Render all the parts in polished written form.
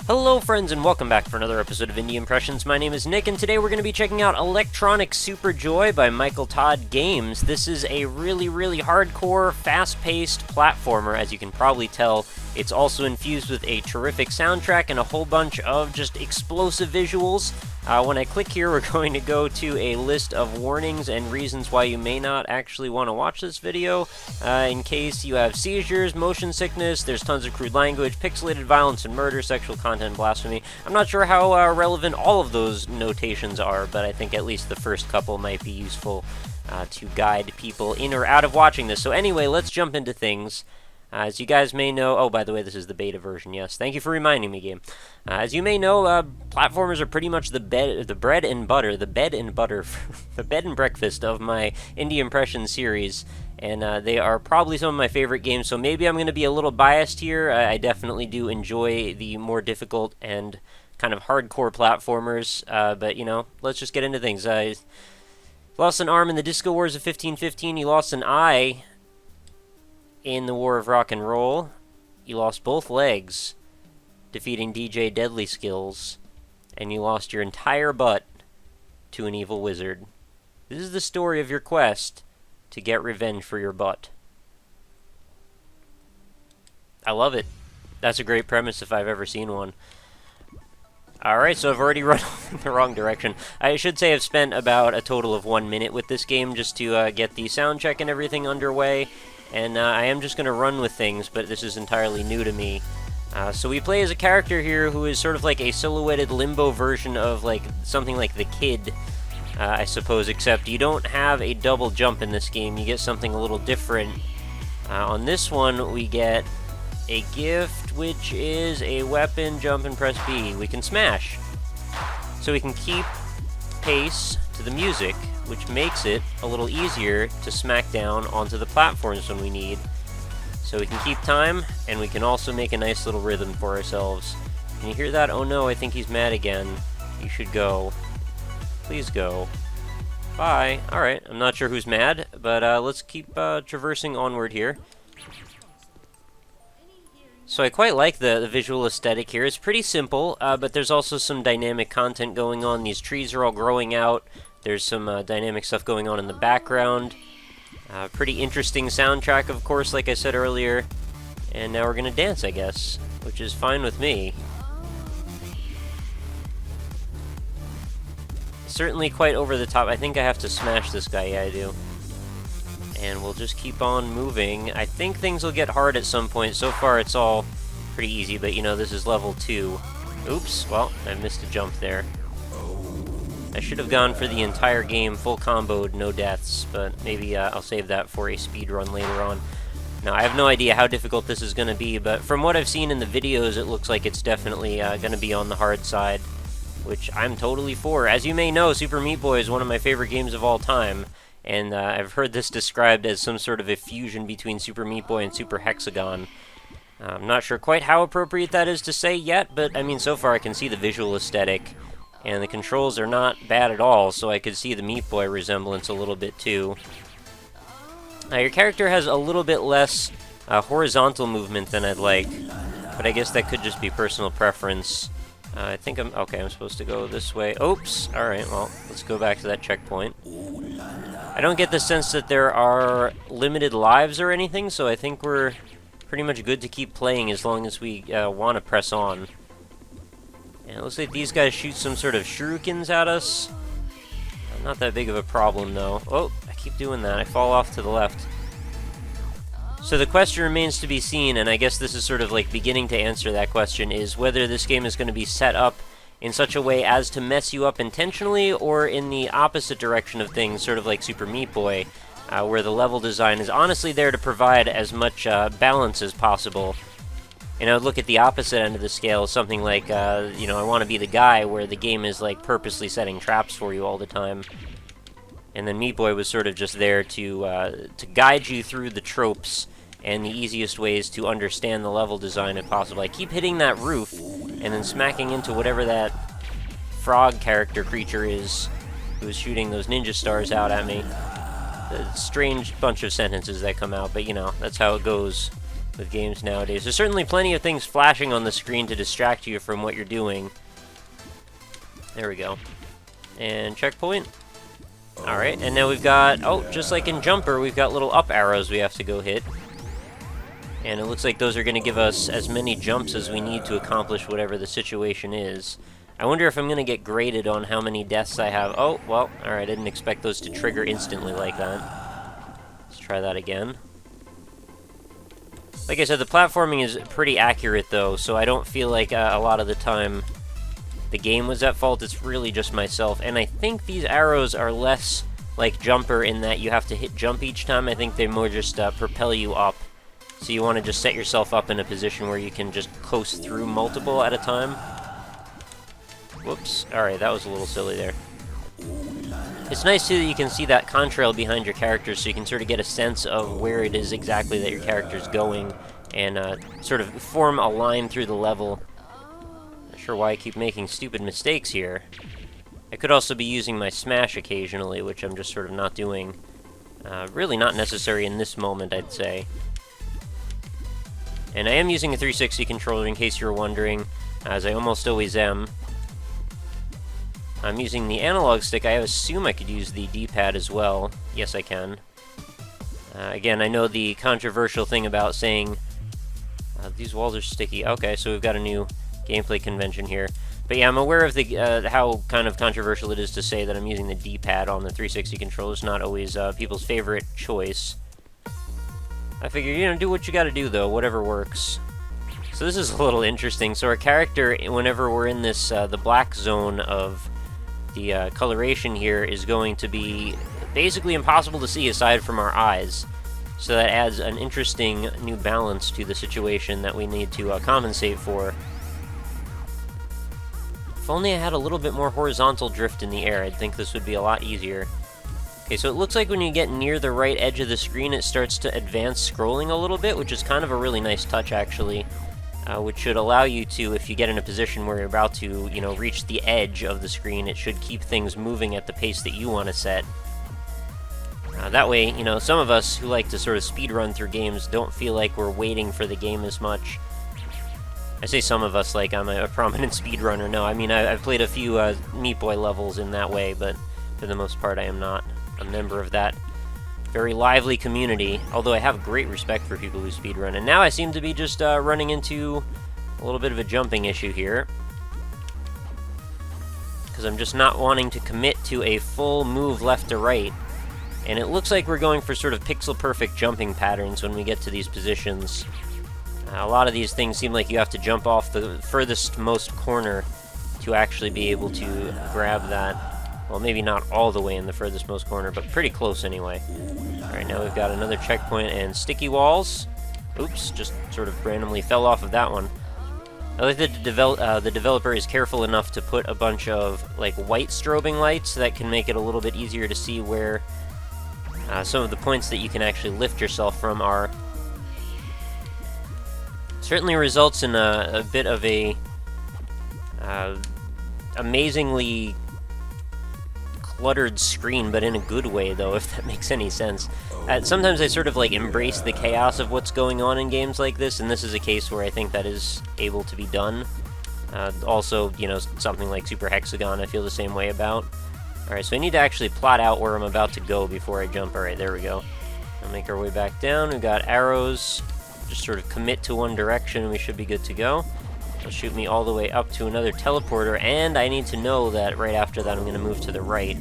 Hello friends and welcome back for another episode of Indie Impressions. My name is Nick and today we're going to be checking out Electronic Super Joy by Michael Todd Games. This is a really hardcore, fast-paced platformer. As you can probably tell, it's also infused with a terrific soundtrack and a whole bunch of just explosive visuals. When I click here, we're going to go to a list of warnings and reasons why you may not actually want to watch this video. In case you have seizures, motion sickness, there's tons of crude language, pixelated violence and murder, sexual content, blasphemy. I'm not sure how relevant all of those notations are, but I think at least the first couple might be useful to guide people in or out of watching this. So anyway, let's jump into things. As you guys may know, oh, by the way, this is the beta version, yes. Thank you for reminding me, game. As you may know, platformers are pretty much the bread and breakfast of my Indie Impressions series, and they are probably some of my favorite games, so maybe I'm going to be a little biased here. I definitely do enjoy the more difficult and kind of hardcore platformers, but, you know, let's just get into things. Lost an arm in the Disco Wars of 1515, you lost an eye in the War of Rock and Roll, you lost both legs defeating DJ Deadly Skills, and you lost your entire butt to an evil wizard. This is the story of your quest to get revenge for your butt. I love it. That's a great premise if I've ever seen one. Alright, so I've already run in the wrong direction. I should say I've spent about a total of 1 minute with this game just to get the sound check and everything underway. And I am just going to run with things, but this is entirely new to me. So we play as a character here who is sort of like a silhouetted limbo version of like something like The Kid, I suppose, except you don't have a double jump in this game. You get something a little different. On this one, we get a gift, which is a weapon, jump and press B. We can smash. So we can keep pace to the music, which makes it a little easier to smack down onto the platforms when we need. So we can keep time, and we can also make a nice little rhythm for ourselves. Can you hear that? Oh no, I think he's mad again. You should go. Please go. Bye. Alright, I'm not sure who's mad, but let's keep traversing onward here. So I quite like the visual aesthetic here. It's pretty simple, but there's also some dynamic content going on. These trees are all growing out. There's some dynamic stuff going on in the background. Pretty interesting soundtrack, of course, like I said earlier. And now we're going to dance, I guess, which is fine with me. Certainly quite over the top. I think I have to smash this guy. Yeah, I do. And we'll just keep on moving. I think things will get hard at some point. So far, it's all pretty easy, but, you know, this is level 2. Oops, well, I missed a jump there. I should have gone for the entire game, full comboed, no deaths, but maybe I'll save that for a speedrun later on. Now, I have no idea how difficult this is going to be, but from what I've seen in the videos, it looks like it's definitely going to be on the hard side, which I'm totally for. As you may know, Super Meat Boy is one of my favorite games of all time, and I've heard this described as some sort of a fusion between Super Meat Boy and Super Hexagon. I'm not sure quite how appropriate that is to say yet, but I mean, so far I can see the visual aesthetic. And the controls are not bad at all, so I could see the Meat Boy resemblance a little bit too. Your character has a little bit less horizontal movement than I'd like, but I guess that could just be personal preference. I think I'm supposed to go this way. Oops! Alright, well, let's go back to that checkpoint. I don't get the sense that there are limited lives or anything, so I think we're pretty much good to keep playing as long as we want to press on. And it looks like these guys shoot some sort of shurikens at us. Not that big of a problem, though. Oh, I keep doing that. I fall off to the left. So the question remains to be seen, and I guess this is sort of like beginning to answer that question, is whether this game is going to be set up in such a way as to mess you up intentionally, or in the opposite direction of things, sort of like Super Meat Boy, where the level design is honestly there to provide as much balance as possible. And I would look at the opposite end of the scale, something like, you know, I Want to Be the Guy, where the game is, like, purposely setting traps for you all the time. And then Meat Boy was sort of just there to guide you through the tropes and the easiest ways to understand the level design if possible. I keep hitting that roof and then smacking into whatever that frog character creature is who is shooting those ninja stars out at me. A strange bunch of sentences that come out, but, you know, that's how it goes with games nowadays. There's certainly plenty of things flashing on the screen to distract you from what you're doing. There we go. And checkpoint. Alright, and now we've got, oh, just like in Jumper, we've got little up arrows we have to go hit. And it looks like those are going to give us as many jumps as we need to accomplish whatever the situation is. I wonder if I'm going to get graded on how many deaths I have. Oh, well, alright, I didn't expect those to trigger instantly like that. Let's try that again. Like I said, the platforming is pretty accurate, though, so I don't feel like a lot of the time the game was at fault. It's really just myself. And I think these arrows are less like Jumper in that you have to hit jump each time. I think they more just propel you up. So you want to just set yourself up in a position where you can just coast through multiple at a time. Whoops. Alright, that was a little silly there. It's nice, too, that you can see that contrail behind your character, so you can sort of get a sense of where it is exactly that your character's going, and sort of form a line through the level. Not sure why I keep making stupid mistakes here. I could also be using my smash occasionally, which I'm just sort of not doing. Really not necessary in this moment, I'd say. And I am using a 360 controller, in case you were wondering, as I almost always am. I'm using the analog stick. I assume I could use the D-pad as well. Yes, I can. Again, I know the controversial thing about saying these walls are sticky. Okay, so we've got a new gameplay convention here. But yeah, I'm aware of the how kind of controversial it is to say that I'm using the D-pad on the 360 controller. It's not always people's favorite choice. I figure, you know, do what you gotta do, though. Whatever works. So this is a little interesting. So our character, whenever we're in this, the black zone of the coloration here, is going to be basically impossible to see aside from our eyes. So that adds an interesting new balance to the situation that we need to compensate for. If only I had a little bit more horizontal drift in the air, I'd think this would be a lot easier. Okay, so it looks like when you get near the right edge of the screen, it starts to advance scrolling a little bit, which is kind of a really nice touch, actually. Which should allow you to, if you get in a position where you're about to, you know, reach the edge of the screen, it should keep things moving at the pace that you want to set. That way, you know, some of us who like to sort of speedrun through games don't feel like we're waiting for the game as much. I say some of us like I'm a prominent speedrunner. No, I mean, I've played a few Meat Boy levels in that way, but for the most part I am not a member of that very lively community, although I have great respect for people who speedrun. And now I seem to be just running into a little bit of a jumping issue here, because I'm just not wanting to commit to a full move left to right. And it looks like we're going for sort of pixel-perfect jumping patterns when we get to these positions. A lot of these things seem like you have to jump off the furthest most corner to actually be able to grab that. Well, maybe not all the way in the furthest most corner, but pretty close anyway. Alright, now we've got another checkpoint and sticky walls. Oops, just sort of randomly fell off of that one. I like that the developer is careful enough to put a bunch of like white strobing lights that can make it a little bit easier to see where some of the points that you can actually lift yourself from are. Certainly results in a bit of a amazingly cluttered screen, but in a good way, though, if that makes any sense. Sometimes I sort of like embrace the chaos of what's going on in games like this, and this is a case where I think that is able to be done. Also, you know, something like Super Hexagon I feel the same way about. Alright, so I need to actually plot out where I'm about to go before I jump. Alright, there we go. I'll make our way back down. We've got arrows. Just sort of commit to one direction and we should be good to go. It'll shoot me all the way up to another teleporter, and I need to know that right after that I'm going to move to the right.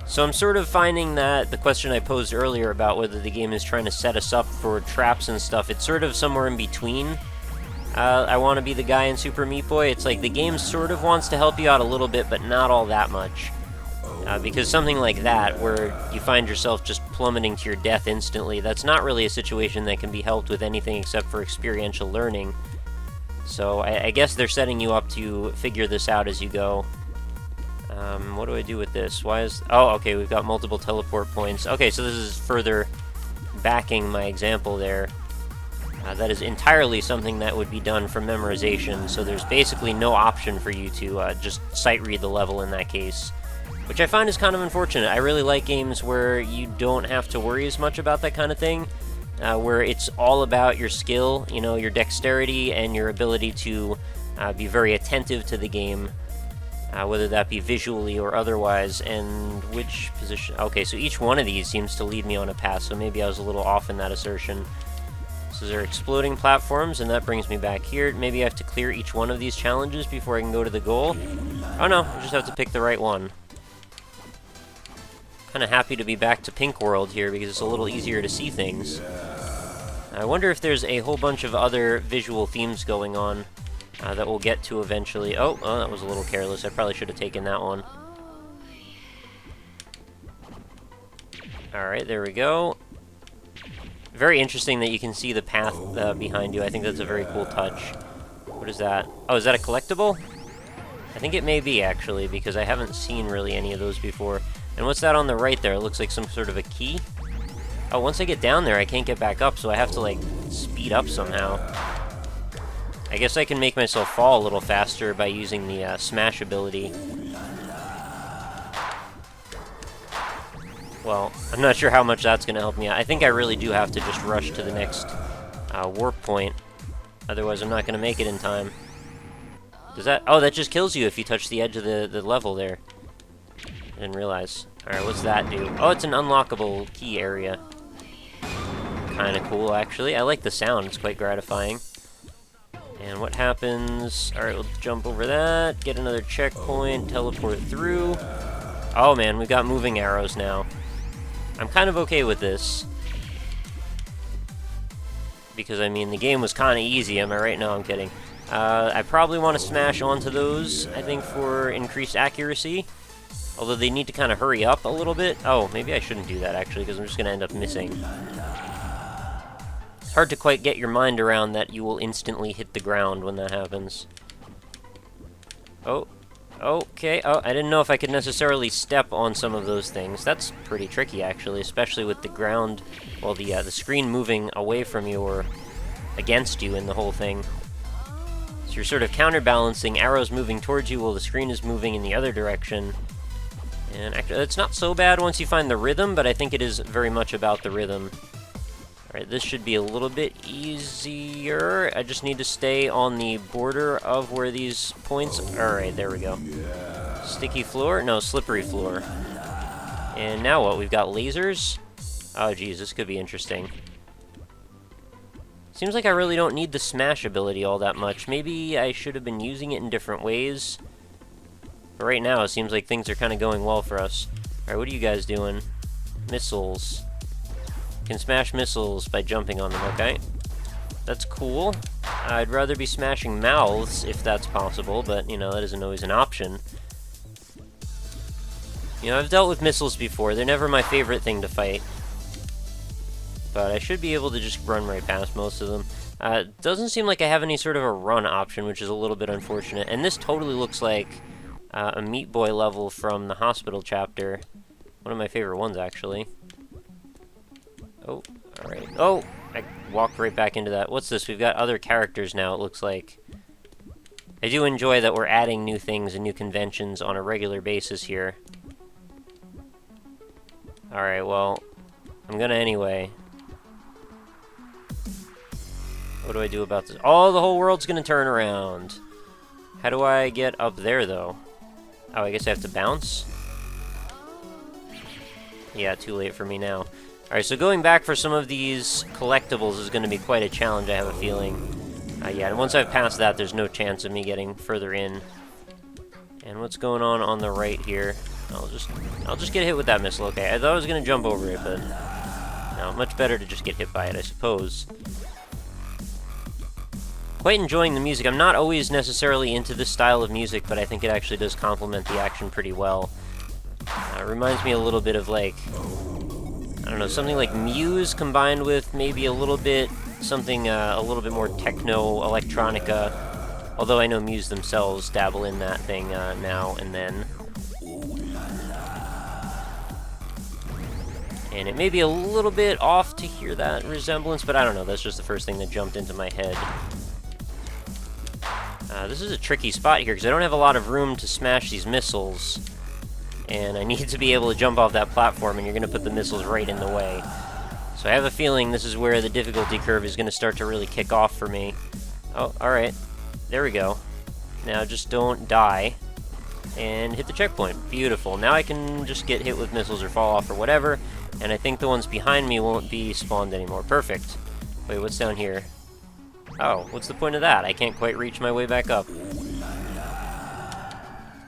So I'm sort of finding that the question I posed earlier about whether the game is trying to set us up for traps and stuff, it's sort of somewhere in between. I want to be the guy in Super Meat Boy. It's like the game sort of wants to help you out a little bit, but not all that much. Because something like that, where you find yourself just plummeting to your death instantly, that's not really a situation that can be helped with anything except for experiential learning. So I guess they're setting you up to figure this out as you go. What do I do with this? Why is... Oh, okay, we've got multiple teleport points. Okay, so this is further backing my example there. That is entirely something that would be done from memorization, so there's basically no option for you to just sight read the level in that case. Which I find is kind of unfortunate. I really like games where you don't have to worry as much about that kind of thing. where it's all about your skill, you know, your dexterity and your ability to be very attentive to the game, whether that be visually or otherwise. And which position? Okay, so each one of these seems to lead me on a path, so maybe I was a little off in that assertion. So they're exploding platforms, and that brings me back here. Maybe I have to clear each one of these challenges before I can go to the goal. Oh no, I just have to pick the right one. Kind of happy to be back to Pink World here because it's a little easier to see things. I wonder if there's a whole bunch of other visual themes going on that we'll get to eventually. Oh, that was a little careless. I probably should have taken that one. Alright, there we go. Very interesting that you can see the path behind you. I think that's a very cool touch. What is that? Oh, is that a collectible? I think it may be, actually, because I haven't seen really any of those before. And what's that on the right there? It looks like some sort of a key. Oh, once I get down there, I can't get back up, so I have to, like, speed up somehow. I guess I can make myself fall a little faster by using the smash ability. Well, I'm not sure how much that's going to help me out. I think I really do have to just rush to the next warp point. Otherwise, I'm not going to make it in time. Does that... Oh, that just kills you if you touch the edge of the level there. I didn't realize. Alright, what's that do? Oh, it's an unlockable key area. Kind of cool, actually. I like the sound. It's quite gratifying. And what happens... Alright, we'll jump over that. Get another checkpoint. Teleport through. Oh, man, we've got moving arrows now. I'm kind of okay with this. Because, I mean, the game was kind of easy, am I right? No, I'm kidding. I probably want to smash onto those, I think, for increased accuracy. Although they need to kind of hurry up a little bit. Oh, maybe I shouldn't do that, actually, because I'm just going to end up missing. It's hard to quite get your mind around that you will instantly hit the ground when that happens. Oh. Okay, oh, I didn't know if I could necessarily step on some of those things. That's pretty tricky, actually, especially with the ground, well, the screen moving away from you or against you in the whole thing. So you're sort of counterbalancing, arrows moving towards you while the screen is moving in the other direction. And actually, it's not so bad once you find the rhythm, but I think it is very much about the rhythm. Alright, this should be a little bit easier. I just need to stay on the border of where these points... Alright, there we go. Sticky floor? No, slippery floor. And now what? We've got lasers? Oh, geez, this could be interesting. Seems like I really don't need the smash ability all that much. Maybe I should have been using it in different ways. But right now, it seems like things are kind of going well for us. Alright, what are you guys doing? Missiles. Can smash missiles by jumping on them, okay? That's cool. I'd rather be smashing mouths, if that's possible, but, you know, that isn't always an option. You know, I've dealt with missiles before. They're never my favorite thing to fight. But I should be able to just run right past most of them. Doesn't seem like I have any sort of a run option, which is a little bit unfortunate. And this totally looks like a Meat Boy level from the hospital chapter. One of my favorite ones, actually. Oh, alright. Oh! I walked right back into that. What's this? We've got other characters now, it looks like. I do enjoy that we're adding new things and new conventions on a regular basis here. Alright, well, I'm gonna anyway. What do I do about this? Oh, the whole world's gonna turn around. How do I get up there, though? Oh, I guess I have to bounce? Yeah, too late for me now. Alright, so going back for some of these collectibles is going to be quite a challenge, I have a feeling. Yeah, and once I've passed that, there's no chance of me getting further in. And what's going on the right here? I'll just get hit with that missile. Okay, I thought I was going to jump over it, but no, much better to just get hit by it, I suppose. Quite enjoying the music. I'm not always necessarily into this style of music, but I think it actually does complement the action pretty well. It reminds me a little bit of, like, I don't know, something like Muse combined with maybe a little bit, something a little bit more techno, electronica. Although I know Muse themselves dabble in that thing now and then. And it may be a little bit off to hear that resemblance, but I don't know, that's just the first thing that jumped into my head. This is a tricky spot here, because I don't have a lot of room to smash these missiles. And I need to be able to jump off that platform, and you're going to put the missiles right in the way. So I have a feeling this is where the difficulty curve is going to start to really kick off for me. Oh, alright. There we go. Now just don't die. And hit the checkpoint. Beautiful. Now I can just get hit with missiles or fall off or whatever. And I think the ones behind me won't be spawned anymore. Perfect. Wait, what's down here? Oh, what's the point of that? I can't quite reach my way back up.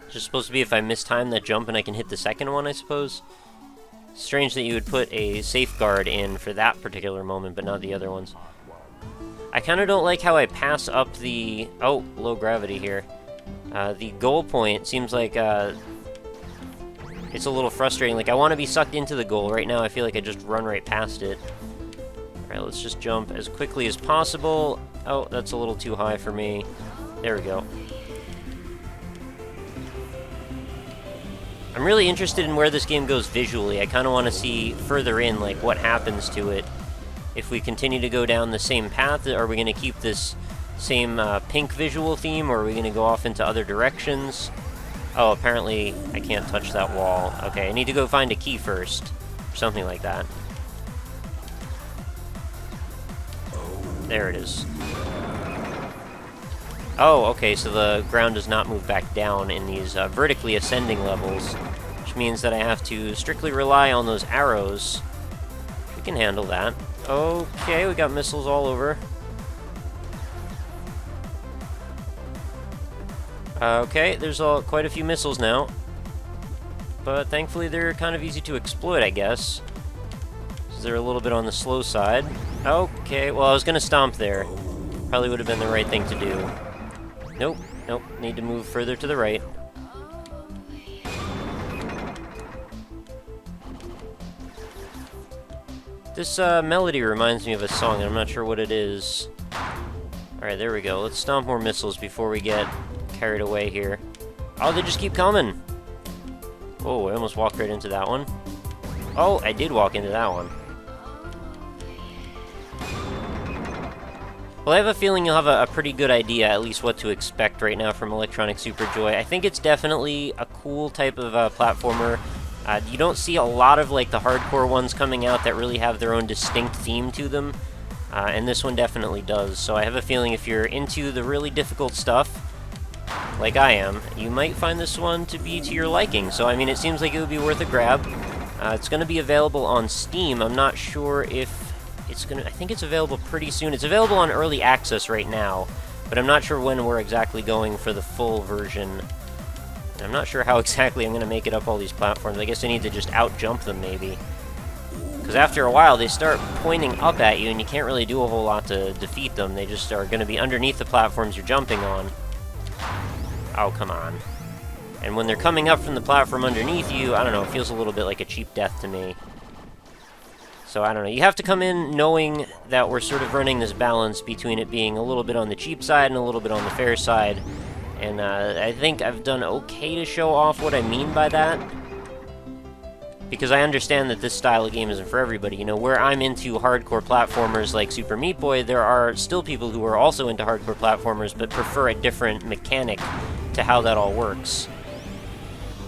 It's just supposed to be if I mistime that jump and I can hit the second one, I suppose? Strange that you would put a safeguard in for that particular moment, but not the other ones. I kind of don't like how I pass up the... Oh, low gravity here. The goal point seems like it's a little frustrating. Like, I want to be sucked into the goal. Right now, I feel like I just run right past it. Alright, let's just jump as quickly as possible. Oh, that's a little too high for me. There we go. I'm really interested in where this game goes visually. I kind of want to see further in, like, what happens to it. If we continue to go down the same path, are we going to keep this same pink visual theme, or are we going to go off into other directions? Oh, apparently I can't touch that wall. Okay, I need to go find a key first, or something like that. There it is. Oh, okay, so the ground does not move back down in these vertically ascending levels, which means that I have to strictly rely on those arrows. We can handle that. Okay, we got missiles all over. Okay, there's quite a few missiles now. But thankfully they're kind of easy to exploit, I guess. So they're a little bit on the slow side. Okay, well I was gonna stomp there. Probably would have been the right thing to do. Nope, nope, need to move further to the right. This melody reminds me of a song, and I'm not sure what it is. Alright, there we go. Let's stomp more missiles before we get carried away here. Oh, they just keep coming! Whoa, I almost walked right into that one. Oh, I did walk into that one. Well, I have a feeling you'll have a pretty good idea, at least what to expect right now from Electronic Super Joy. I think it's definitely a cool type of platformer. You don't see a lot of, like, the hardcore ones coming out that really have their own distinct theme to them. And this one definitely does. So I have a feeling if you're into the really difficult stuff, like I am, you might find this one to be to your liking. So, I mean, it seems like it would be worth a grab. It's going to be available on Steam. I'm not sure if it's going to... I think it's available pretty soon. It's available on Early Access right now, but I'm not sure when we're exactly going for the full version. And I'm not sure how exactly I'm going to make it up all these platforms. I guess I need to just out-jump them, maybe. Because after a while, they start pointing up at you, and you can't really do a whole lot to defeat them. They just are going to be underneath the platforms you're jumping on. Oh, come on. And when they're coming up from the platform underneath you, I don't know, it feels a little bit like a cheap death to me. So, I don't know, you have to come in knowing that we're sort of running this balance between it being a little bit on the cheap side and a little bit on the fair side. And I think I've done okay to show off what I mean by that. Because I understand that this style of game isn't for everybody. You know, where I'm into hardcore platformers like Super Meat Boy, there are still people who are also into hardcore platformers but prefer a different mechanic to how that all works.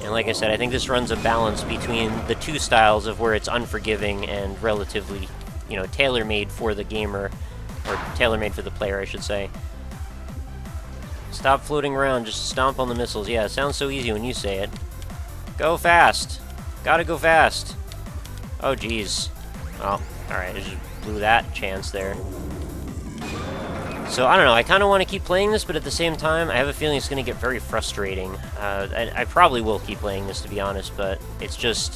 And like I said, I think this runs a balance between the two styles of where it's unforgiving and relatively, you know, tailor-made for the gamer, or tailor-made for the player, I should say. Stop floating around, just stomp on the missiles. Yeah, it sounds so easy when you say it. Go fast! Gotta go fast! Oh, jeez. Well, alright, I just blew that chance there. So, I don't know, I kind of want to keep playing this, but at the same time, I have a feeling it's going to get very frustrating. I probably will keep playing this, to be honest, but it's just...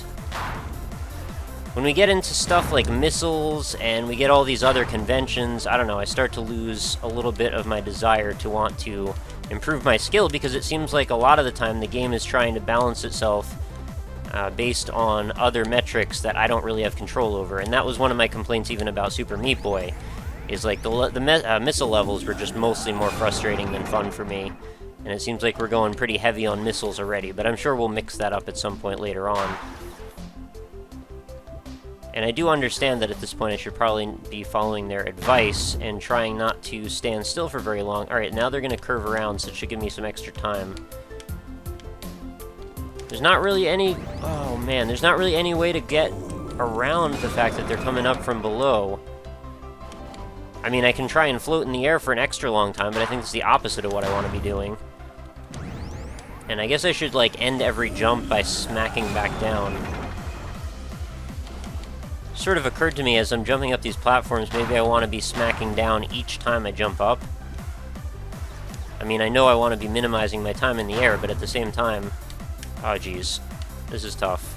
when we get into stuff like missiles, and we get all these other conventions, I don't know, I start to lose a little bit of my desire to want to improve my skill, because it seems like a lot of the time the game is trying to balance itself based on other metrics that I don't really have control over. And that was one of my complaints even about Super Meat Boy, is like the missile levels were just mostly more frustrating than fun for me. And it seems like we're going pretty heavy on missiles already, but I'm sure we'll mix that up at some point later on. And I do understand that at this point I should probably be following their advice and trying not to stand still for very long. Alright, now they're going to curve around, so it should give me some extra time. There's not really any... oh man, there's not really any way to get around the fact that they're coming up from below. I mean, I can try and float in the air for an extra long time, but I think it's the opposite of what I want to be doing. And I guess I should, like, end every jump by smacking back down. Sort of occurred to me as I'm jumping up these platforms, maybe I want to be smacking down each time I jump up. I mean, I know I want to be minimizing my time in the air, but at the same time... Oh, geez. This is tough.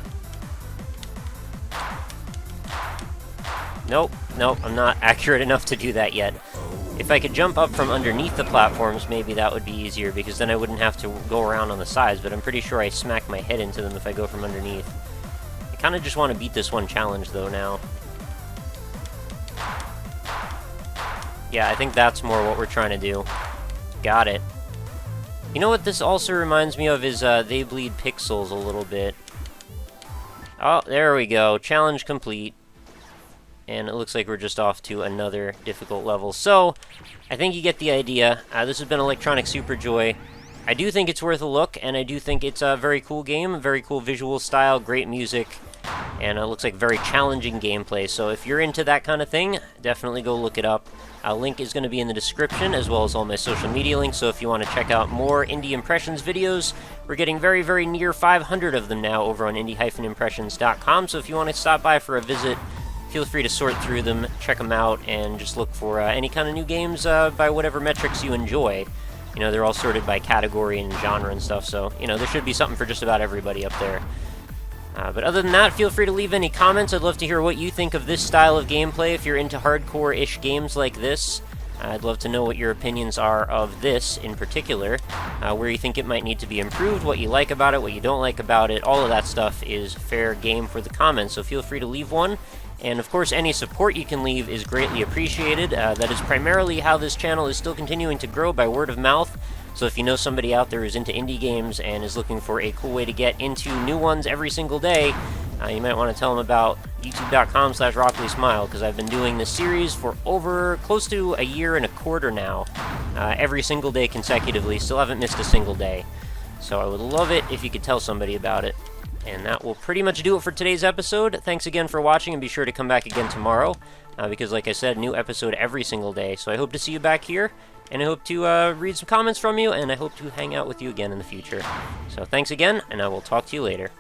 Nope, I'm not accurate enough to do that yet. If I could jump up from underneath the platforms, maybe that would be easier, because then I wouldn't have to go around on the sides, but I'm pretty sure I smack my head into them if I go from underneath. I kind of just want to beat this one challenge, though, now. Yeah, I think that's more what we're trying to do. Got it. You know what this also reminds me of is, They Bleed Pixels a little bit. Oh, there we go. Challenge complete. And it looks like we're just off to another difficult level. So, I think you get the idea. This has been Electronic Superjoy. I do think it's worth a look, and I do think it's a very cool game, very cool visual style, great music, and it looks like very challenging gameplay. So if you're into that kind of thing, definitely go look it up. A link is going to be in the description, as well as all my social media links, so if you want to check out more Indie Impressions videos, we're getting very, very near 500 of them now over on indie-impressions.com, so if you want to stop by for a visit, feel free to sort through them, check them out, and just look for any kind of new games by whatever metrics you enjoy. You know, they're all sorted by category and genre and stuff, so, you know, there should be something for just about everybody up there. But other than that, feel free to leave any comments. I'd love to hear what you think of this style of gameplay. If you're into hardcore-ish games like this, I'd love to know what your opinions are of this in particular, where you think it might need to be improved, what you like about it, what you don't like about it. All of that stuff is fair game for the comments, so feel free to leave one. And of course, any support you can leave is greatly appreciated. That is primarily how this channel is still continuing to grow, by word of mouth. So if you know somebody out there who's into indie games and is looking for a cool way to get into new ones every single day, you might want to tell them about youtube.com/RockLeeSmile, because I've been doing this series for over close to a year and a quarter now, every single day consecutively. Still haven't missed a single day. So I would love it if you could tell somebody about it. And that will pretty much do it for today's episode. Thanks again for watching, and be sure to come back again tomorrow, because like I said, new episode every single day. So I hope to see you back here, and I hope to read some comments from you, and I hope to hang out with you again in the future. So thanks again, and I will talk to you later.